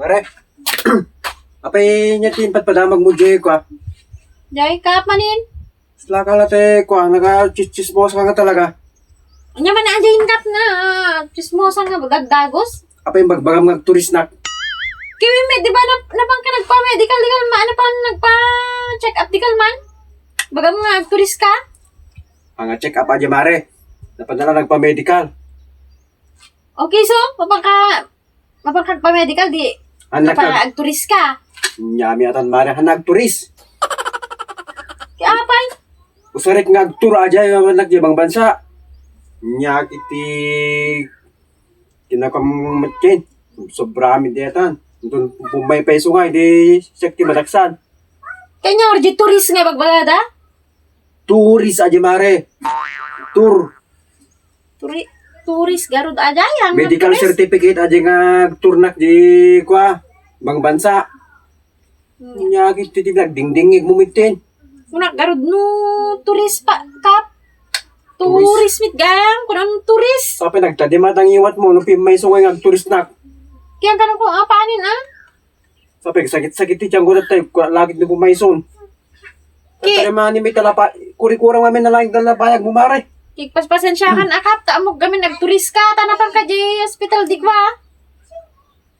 Mare. Apay niya tin padamag mo jay ko. Jay, kap manin. Sila ka late ko, naka-chismos ka nga talaga. Anya man na Jay kap na. Chismosa nga bagagdagos. Apay magbagam nga turis na. Kiwi me, di ba napang ka nagpa-medical digal man? Ano pa nagpa-check up digal man? Bagam nga turis ka? Ang check up aja mare. Napadala nagpa-medical. Okay, so, mapang pa-medical, di Anak ka. turis ka. Nyami atan mare hanag turis. Kaya apay. Usarik nga tur aja yung nagjibang bansa. Nya kiti kinakamatkin. Sobrami diatan. Doon pumay peso nga, di sekti madaksan. Kanya orji turis nga bagbagada? Turis aja mare. Tur. Turis garud aja yang Medical turis. certificate aja nga turnak di kwa. Bang bansa. Nya kiti dingdingig mumitin. Kunak garud no turis pa kap. Turis. Turis mit gayang kunang turis. Sabi nagtadimat ang iwat mo, no may sungay nga turis na. Kaya tanong ko panin ah? Sabi sakit-sakit ti tiyang gulat tayo, lagit na pumayson. Ki- Kaya mga ni may talapa, kuri-kurang namin na lang talapayag mumare. Pasensyahan akap ta amog kami nagturis ka tanapang ka di hospital di ba?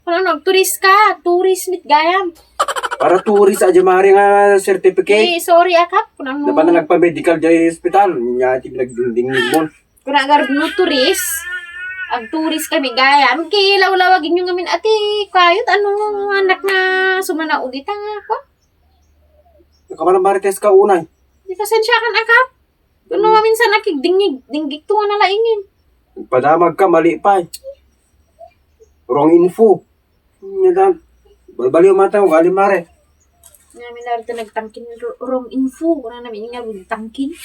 Kuno nagturis ka, turis mit gayam. Para turis aja mare nga certificate. Sorry akap kuno Dapat na nagpa-medical di hospital. Nya ti nagdingding mo. kuno garud no turis. Ag turis kami gayam kilawlawagin yung ngamin ati kayot ano anak na sumana udita nga ko. Nakaman marites ka unay. Di pasensyahan akap. Kuno minsan dinggig to nga nalaingin. Padamag ka, mali pa eh. Wrong info. Nya dan. Balbaliw mata mo, gali mare. Namin narito nagtangkin wrong info. Kuno namin nga tangkin.